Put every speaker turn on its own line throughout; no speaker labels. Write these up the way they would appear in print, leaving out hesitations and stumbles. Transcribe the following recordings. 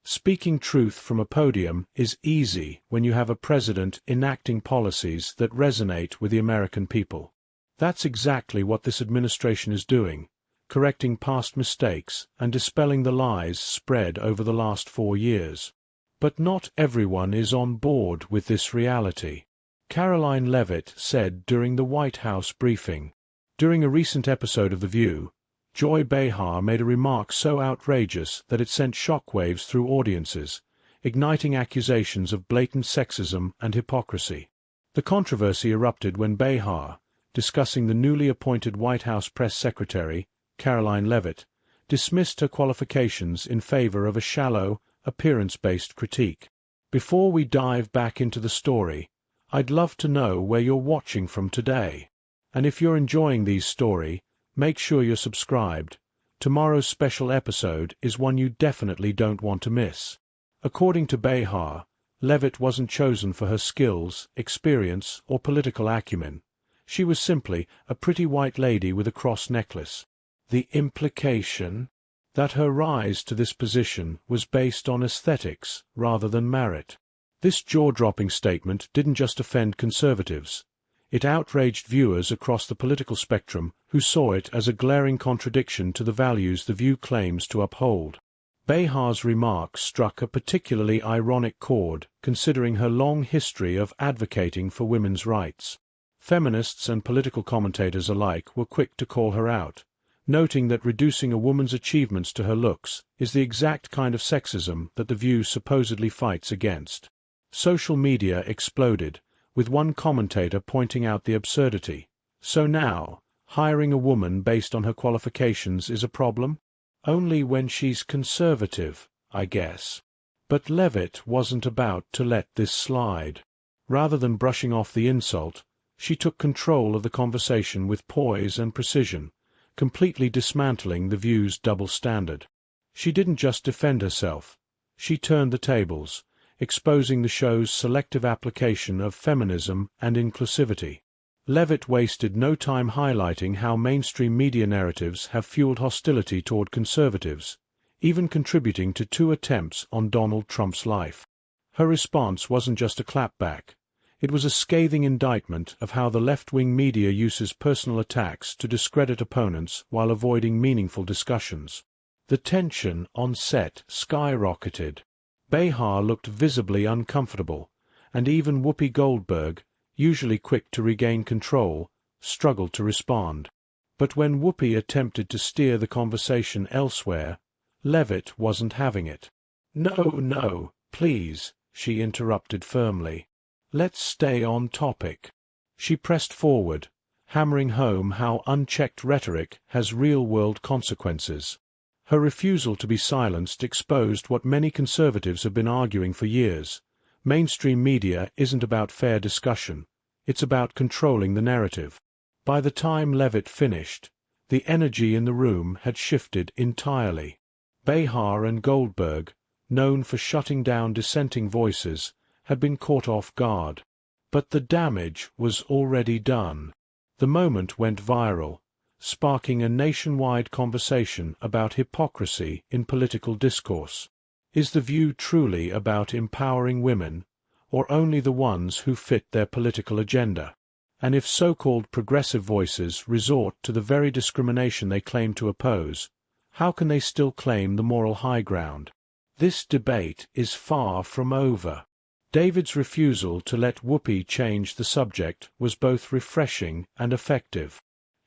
Speaking truth from a podium is easy when you have a president enacting policies that resonate with the American people. That's exactly what this administration is doing, correcting past mistakes and dispelling the lies spread over the last 4 years. But not everyone is on board with this reality. Karoline Leavitt said during the White House briefing. During a recent episode of The View, Joy Behar made a remark so outrageous that it sent shockwaves through audiences, igniting accusations of blatant sexism and hypocrisy. The controversy erupted when Behar, discussing the newly appointed White House press secretary, Karoline Leavitt, dismissed her qualifications in favor of a shallow, appearance-based critique. Before we dive back into the story, I'd love to know where you're watching from today. And if you're enjoying these stories, make sure you're subscribed. Tomorrow's special episode is one you definitely don't want to miss. According to Behar, Leavitt wasn't chosen for her skills, experience, or political acumen. She was simply a pretty white lady with a cross necklace. The implication? That her rise to this position was based on aesthetics rather than merit. This jaw-dropping statement didn't just offend conservatives. It outraged viewers across the political spectrum who saw it as a glaring contradiction to the values The View claims to uphold. Behar's remarks struck a particularly ironic chord, considering her long history of advocating for women's rights. Feminists and political commentators alike were quick to call her out, noting that reducing a woman's achievements to her looks is the exact kind of sexism that The View supposedly fights against. Social media exploded, with one commentator pointing out the absurdity. So now, hiring a woman based on her qualifications is a problem? Only when she's conservative, I guess. But Leavitt wasn't about to let this slide. Rather than brushing off the insult, she took control of the conversation with poise and precision, completely dismantling The View's double standard. She didn't just defend herself. She turned the tables, exposing the show's selective application of feminism and inclusivity. Leavitt wasted no time highlighting how mainstream media narratives have fueled hostility toward conservatives, even contributing to 2 attempts on Donald Trump's life. Her response wasn't just a clapback. It was a scathing indictment of how the left-wing media uses personal attacks to discredit opponents while avoiding meaningful discussions. The tension on set skyrocketed. Behar looked visibly uncomfortable, and even Whoopi Goldberg, usually quick to regain control, struggled to respond. But when Whoopi attempted to steer the conversation elsewhere, Leavitt wasn't having it. No, please," she interrupted firmly. "Let's stay on topic." She pressed forward, hammering home how unchecked rhetoric has real-world consequences. Her refusal to be silenced exposed what many conservatives have been arguing for years. Mainstream media isn't about fair discussion. It's about controlling the narrative. By the time Leavitt finished, the energy in the room had shifted entirely. Behar and Goldberg, known for shutting down dissenting voices, had been caught off guard. But the damage was already done. The moment went viral, sparking a nationwide conversation about hypocrisy in political discourse. Is The View truly about empowering women, or only the ones who fit their political agenda? And if so-called progressive voices resort to the very discrimination they claim to oppose, how can they still claim the moral high ground? This debate is far from over. David's refusal to let Whoopi change the subject was both refreshing and effective.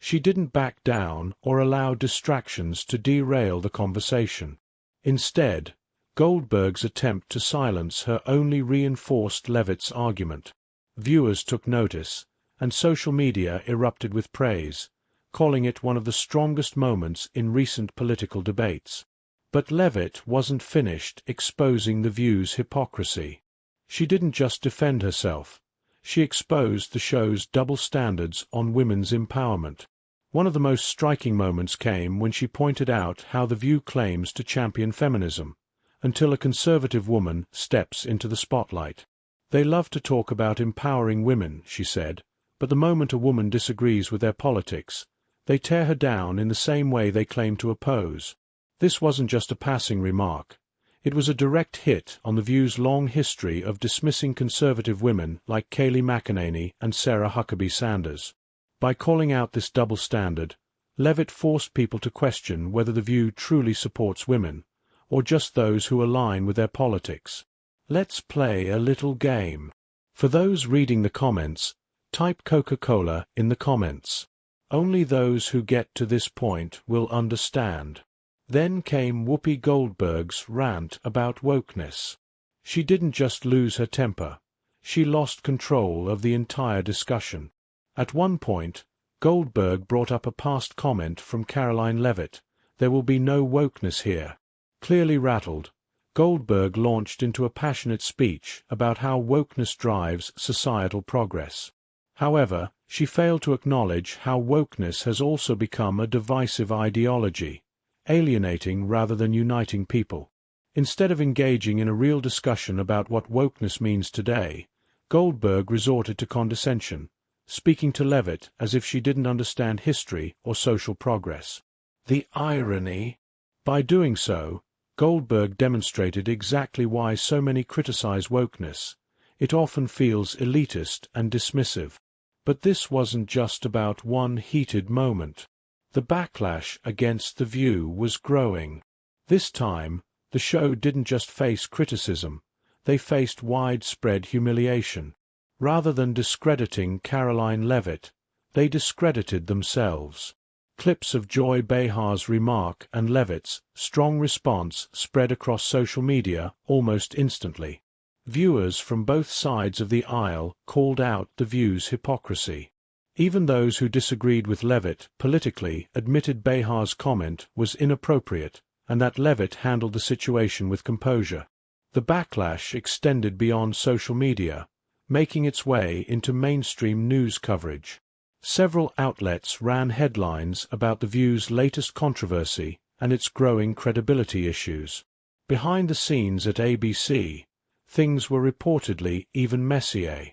She didn't back down or allow distractions to derail the conversation. Instead, Goldberg's attempt to silence her only reinforced Leavitt's argument. Viewers took notice, and social media erupted with praise, calling it one of the strongest moments in recent political debates. But Leavitt wasn't finished exposing The View's hypocrisy. She didn't just defend herself. She exposed the show's double standards on women's empowerment. One of the most striking moments came when she pointed out how The View claims to champion feminism, until a conservative woman steps into the spotlight. They love to talk about empowering women, she said, but the moment a woman disagrees with their politics, they tear her down in the same way they claim to oppose. This wasn't just a passing remark. It was a direct hit on The View's long history of dismissing conservative women like Kayleigh McEnany and Sarah Huckabee Sanders. By calling out this double standard, Leavitt forced people to question whether The View truly supports women, or just those who align with their politics. Let's play a little game. For those reading the comments, type Coca-Cola in the comments. Only those who get to this point will understand. Then came Whoopi Goldberg's rant about wokeness. She didn't just lose her temper. She lost control of the entire discussion. At one point, Goldberg brought up a past comment from Karoline Leavitt, "There will be no wokeness here." Clearly rattled, Goldberg launched into a passionate speech about how wokeness drives societal progress. However, she failed to acknowledge how wokeness has also become a divisive ideology, alienating rather than uniting people. Instead of engaging in a real discussion about what wokeness means today, Goldberg resorted to condescension, speaking to Leavitt as if she didn't understand history or social progress. The irony! By doing so, Goldberg demonstrated exactly why so many criticize wokeness. It often feels elitist and dismissive. But this wasn't just about one heated moment. The backlash against The View was growing. This time, the show didn't just face criticism, they faced widespread humiliation. Rather than discrediting Karoline Leavitt, they discredited themselves. Clips of Joy Behar's remark and Leavitt's strong response spread across social media almost instantly. Viewers from both sides of the aisle called out The View's hypocrisy. Even those who disagreed with Leavitt politically admitted Behar's comment was inappropriate and that Leavitt handled the situation with composure. The backlash extended beyond social media, making its way into mainstream news coverage. Several outlets ran headlines about The View's latest controversy and its growing credibility issues. Behind the scenes at ABC, things were reportedly even messier.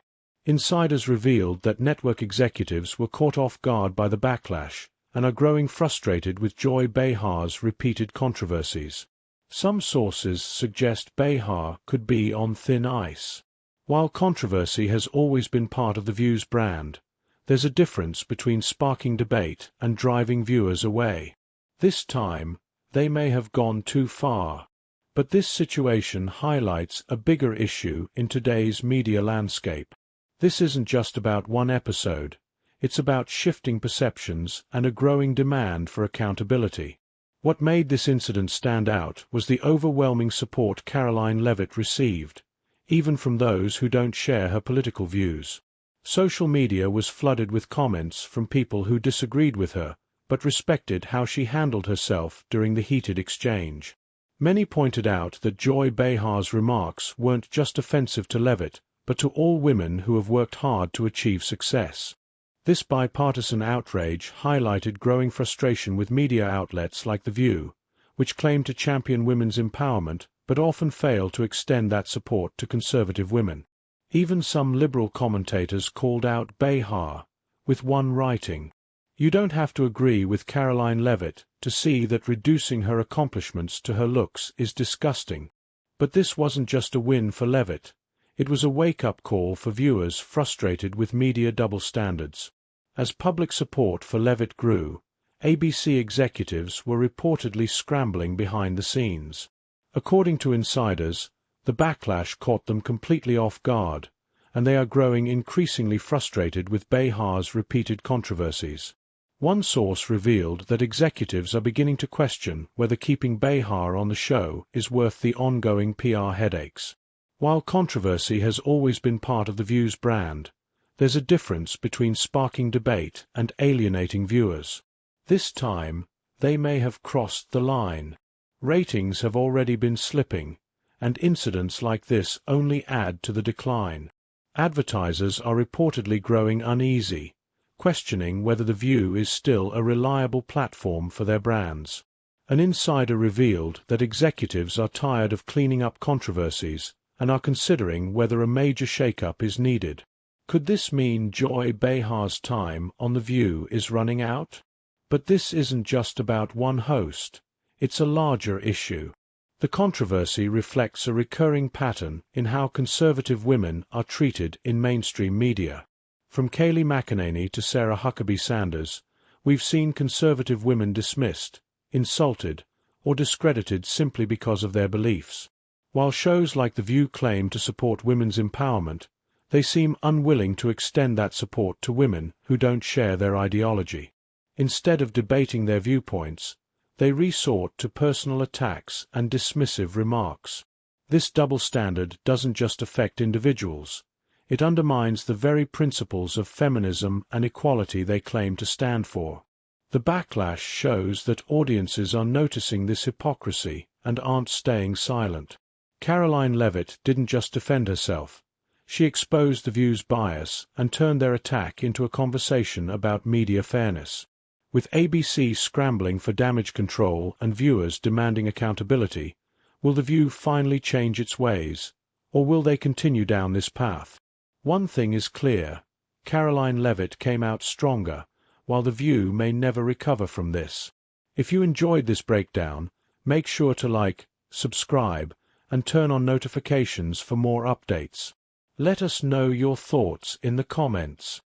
Insiders revealed that network executives were caught off guard by the backlash and are growing frustrated with Joy Behar's repeated controversies. Some sources suggest Behar could be on thin ice. While controversy has always been part of The View's brand, there's a difference between sparking debate and driving viewers away. This time, they may have gone too far. But this situation highlights a bigger issue in today's media landscape. This isn't just about one episode, it's about shifting perceptions and a growing demand for accountability. What made this incident stand out was the overwhelming support Karoline Leavitt received, even from those who don't share her political views. Social media was flooded with comments from people who disagreed with her, but respected how she handled herself during the heated exchange. Many pointed out that Joy Behar's remarks weren't just offensive to Leavitt, but to all women who have worked hard to achieve success. This bipartisan outrage highlighted growing frustration with media outlets like The View, which claim to champion women's empowerment but often fail to extend that support to conservative women. Even some liberal commentators called out Behar, with one writing, "You don't have to agree with Karoline Leavitt to see that reducing her accomplishments to her looks is disgusting." But this wasn't just a win for Leavitt. It was a wake-up call for viewers frustrated with media double standards. As public support for Leavitt grew, ABC executives were reportedly scrambling behind the scenes. According to insiders, the backlash caught them completely off guard, and they are growing increasingly frustrated with Behar's repeated controversies. One source revealed that executives are beginning to question whether keeping Behar on the show is worth the ongoing PR headaches. While controversy has always been part of The View's brand, there's a difference between sparking debate and alienating viewers. This time, they may have crossed the line. Ratings have already been slipping, and incidents like this only add to the decline. Advertisers are reportedly growing uneasy, questioning whether The View is still a reliable platform for their brands. An insider revealed that executives are tired of cleaning up controversies and are considering whether a major shake-up is needed. Could this mean Joy Behar's time on The View is running out? But this isn't just about one host. It's a larger issue. The controversy reflects a recurring pattern in how conservative women are treated in mainstream media. From Kayleigh McEnany to Sarah Huckabee Sanders, we've seen conservative women dismissed, insulted, or discredited simply because of their beliefs. While shows like The View claim to support women's empowerment, they seem unwilling to extend that support to women who don't share their ideology. Instead of debating their viewpoints, they resort to personal attacks and dismissive remarks. This double standard doesn't just affect individuals. It undermines the very principles of feminism and equality they claim to stand for. The backlash shows that audiences are noticing this hypocrisy and aren't staying silent. Karoline Leavitt didn't just defend herself. She exposed The View's bias and turned their attack into a conversation about media fairness. With ABC scrambling for damage control and viewers demanding accountability, will The View finally change its ways, or will they continue down this path? One thing is clear: Karoline Leavitt came out stronger, while The View may never recover from this. If you enjoyed this breakdown, make sure to like, subscribe, and turn on notifications for more updates. Let us know your thoughts in the comments.